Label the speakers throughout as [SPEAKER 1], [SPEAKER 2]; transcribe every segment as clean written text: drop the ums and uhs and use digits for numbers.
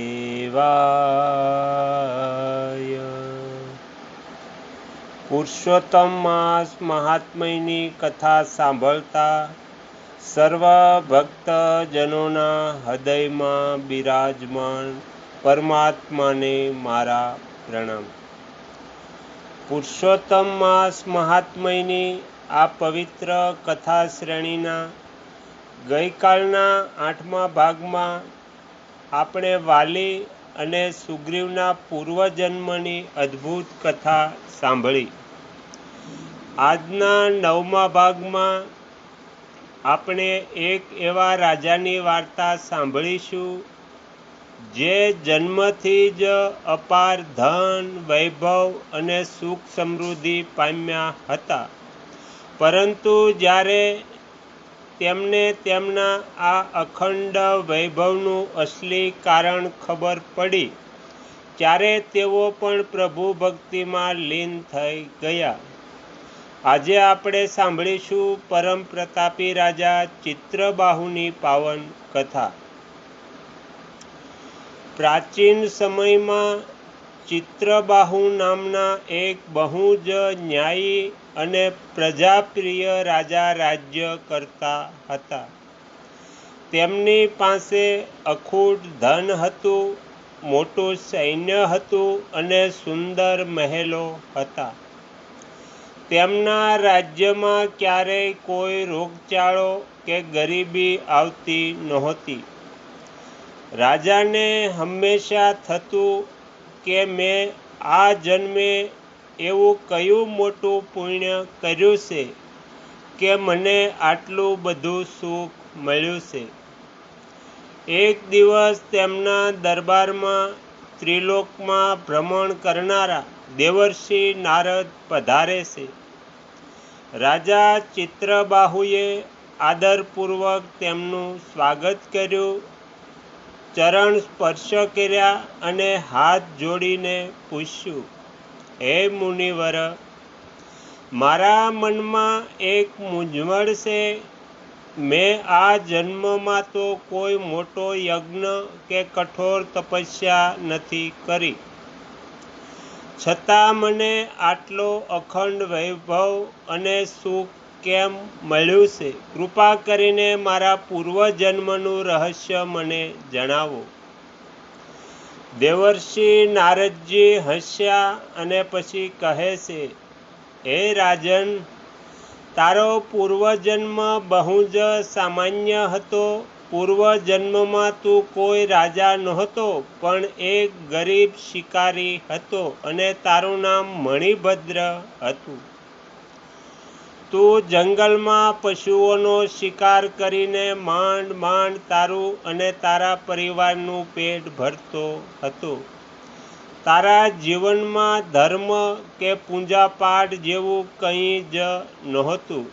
[SPEAKER 1] દેવાય। પુરુષોત્તમ માસ મહાત્મ્યની કથા સાંભળતા સર્વ ભક્તજનોના હૃદયમાં બિરાજમાન પરમાત્માને મારા પ્રણામ। પુરુષોત્તમ માસ મહાત્મ્યની આ પવિત્ર કથા શ્રેણીના ગઈકાલના 8મા ભાગમાં આપણે વાલી અને સુગ્રીવના પૂર્વજન્મની અદ્ભુત કથા સાંભળી। આજના 9મા ભાગમાં આપણે એક એવા રાજાની વાર્તા સાંભળીશું જે જન્મથી જ અપાર ધન, વૈભવ અને સુખ સમૃદ્ધિ પામ્યા હતા, પરંતુ જ્યારે તેમને તેમના આ અખંડ વૈભવનું અસલી કારણ ખબર પડી ત્યારે તેઓ પણ પ્રભુ ભક્તિમાં લીન થઈ ગયા। આજે આપણે સાંભળીશું પરમ પ્રતાપી રાજા ચિત્રબાહુની પાવન કથા। પ્રાચીન સમયમાં ચિત્રબાહુ નામના એક બહુ જ ન્યાયી અને પ્રજાપ્રિય રાજા રાજ્ય કરતા હતા। તેમની પાસે અખૂટ ધન હતું, મોટું સૈન્ય હતું અને સુંદર મહેલો હતા। તેમના રાજ્યમાં ક્યારેય કોઈ રોગચાળો કે ગરીબી આવતી નહોતી। રાજાને હંમેશા થતું કે મેં આ જન્મે એવું કયું મોટું પુણ્ય કર્યું છે કે મને આટલું બધું સુખ મળ્યું છે। એક દિવસ તેમના દરબારમાં ત્રિલોકમાં ભ્રમણ કરનારા દેવર્ષિ નારદ પધારે છે। રાજા ચિત્રબાહુએ આદરપૂર્વક તેમનું સ્વાગત કર્યું, ચરણ સ્પર્શ કર્યા અને હાથ જોડીને પૂછ્યું, હે મુનિવર, મારા મનમાં એક મૂંઝવણ છે। મેં આ જન્મમાં તો કોઈ મોટો યજ્ઞ કે કઠોર તપસ્યા નથી કરી, છતાં મને આટલો અખંડ વૈભવ અને સુખ કેમ મળ્યું છે? કૃપા કરીને મારા પૂર્વજન્મનું રહસ્ય મને જણાવો। દેવર્ષિ નારદજી હસ્યા અને પછી કહે છે, હે રાજન, તારો પૂર્વજન્મ બહુ જ સામાન્ય હતો। પૂર્વજન્મમાં તું કોઈ રાજા નહોતો, પણ એક ગરીબ શિકારી હતો અને તારું નામ મણિભદ્ર હતું। તું જંગલમાં પશુઓનો શિકાર કરીને માંડ માંડ તારું અને તારા પરિવારનું પેટ ભરતો હતો। તારા જીવનમાં ધર્મ કે પૂજાપાઠ જેવું કંઈ જ નહોતું,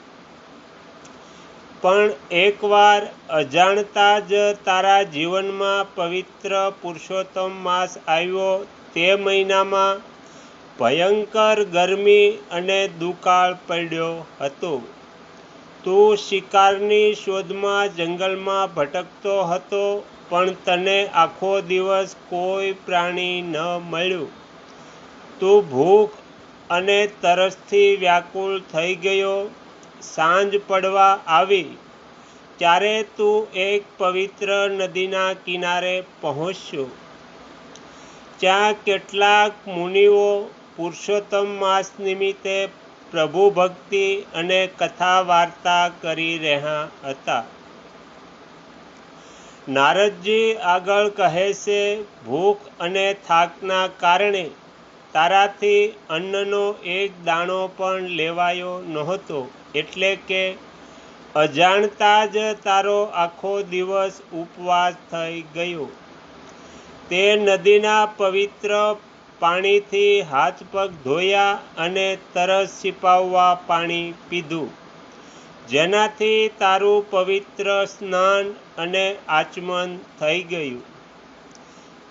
[SPEAKER 1] પણ એકવાર અજાણતા જ તારા જીવનમાં પવિત્ર પુરુષોત્તમ માસ આવ્યો। તે મહિનામાં ભયંકર ગરમી અને દુકાળ પડ્યો હતો। તું શિકારની શોધમાં જંગલમાં ભટકતો હતો, પણ તને આખો દિવસ કોઈ પ્રાણી ન મળ્યું। તું ભૂખ અને તરસથી વ્યાકુળ થઈ ગયો। સાંજ પડવા આવી ત્યારે તું એક પવિત્ર નદીના કિનારે પહોંચ્યો। ત્યાં કેટલાક મુનિઓ પુરુષોત્તમ માસ નિમિત્તે પ્રભુ ભક્તિ અને કથા વાર્તા કરી રહ્યા હતા। નારદજી આગળ કહે છે, ભૂખ અને થાકના કારણે તારાથી અન્નનો એક દાણો પણ લેવાયો નહોતો, એટલે કે અજાણતા જ તારો આખો દિવસ ઉપવાસ થઈ ગયો। તે નદીના પવિત્ર પાણીથી હાથ પગ ધોયા અને તરસ છિપાવવા પાણી પીધું, જેનાથી તારું પવિત્ર સ્નાન અને આચમન થઈ ગયું।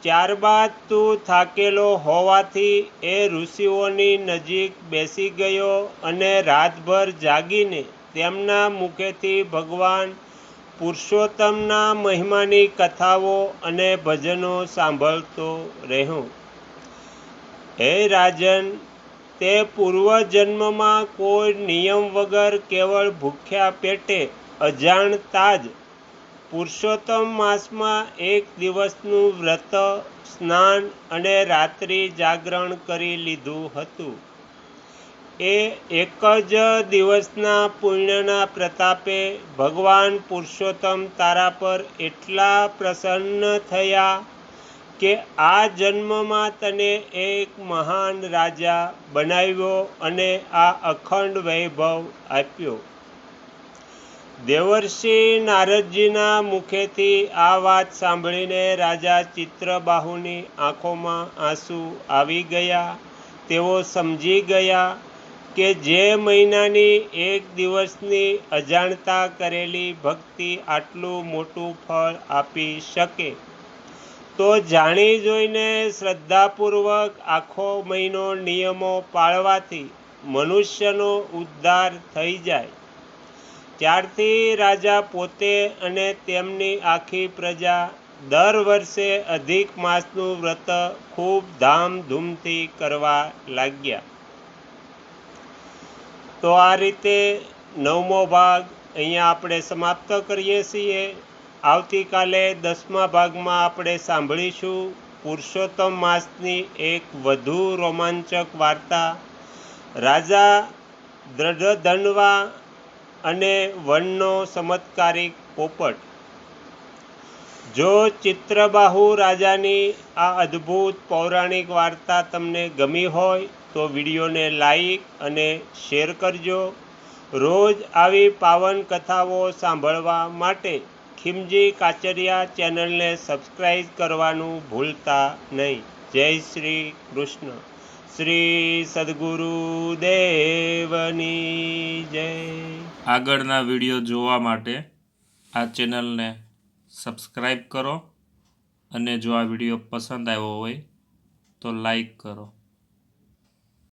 [SPEAKER 1] ત્યારબાદ તું થાકેલો હોવાથી એ ઋષિઓની નજીક બેસી ગયો અને રાતભર જાગીને તેમના મુખેથી ભગવાન પુરુષોત્તમના મહિમાની કથાઓ અને ભજનો સાંભળતો રહું. હે રાજન, તે પૂર્વજન્મમાં કોઈ નિયમ વગર કેવળ ભૂખ્યા પેટે અજાણતા જ પુરુષોત્તમ માસમાં એક દિવસનું વ્રત, સ્નાન અને રાત્રિ જાગરણ કરી લીધું હતું. એ એક જ દિવસના પુણ્યના પ્રતાપે ભગવાન પુરુષોત્તમ તારા પર એટલા પ્રસન્ન થયા કે આ જન્મમાં તને એક મહાન રાજા બનાવ્યો અને આ અખંડ વૈભવ આપ્યો. દેવર્ષિ નારદજીના મુખેથી આ વાત સાંભળીને રાજા ચિત્રબાહુની આંખોમાં આંસુ આવી ગયા. તેઓ સમજી ગયા કે જે મહિનાની એક દિવસની અજાણતા કરેલી ભક્તિ આટલું મોટું ફળ આપી શકે, તો જાણી જોઈને શ્રદ્ધાપૂર્વક આખો મહિનો નિયમો પાળવાથી મનુષ્યનો ઉદ્ધાર થઈ જાય. ત્યારથી રાજા પોતે અને તેમની આખી પ્રજા દર વર્ષે અધિક માસનું વ્રત ખૂબ ધામધૂમથી કરવા લાગ્યા. તો આ રીતે 9મો ભાગ અહીંયા આપણે સમાપ્ત કરીએ છીએ. આવતીકાલે 10મા ભાગમાં આપણે સાંભળીશું પુરુષોત્તમ માસની એક વધુ રોમાંચક વાર્તા, રાજા દ્રઢધન્વા અને વનનો ચમત્કારિક પોપટ. જો ચિત્રબાહુ રાજાની આ અદ્ભુત પૌરાણિક વાર્તા તમને ગમી હોય તો વિડીયોને લાઈક અને શેર કરજો. રોજ આવી પાવન કથાઓ સાંભળવા માટે ખીમજી કાચરિયા ચેનલને સબસ્ક્રાઈબ કરવાનું ભૂલતા નહીં. જય શ્રી કૃષ્ણ. શ્રી સદ્ગુરુદેવની જય.
[SPEAKER 2] આગળના વિડીયો જોવા માટે આ ચેનલને સબસ્ક્રાઈબ કરો અને જો આ વિડીયો પસંદ આવ્યો હોય તો લાઈક કરો.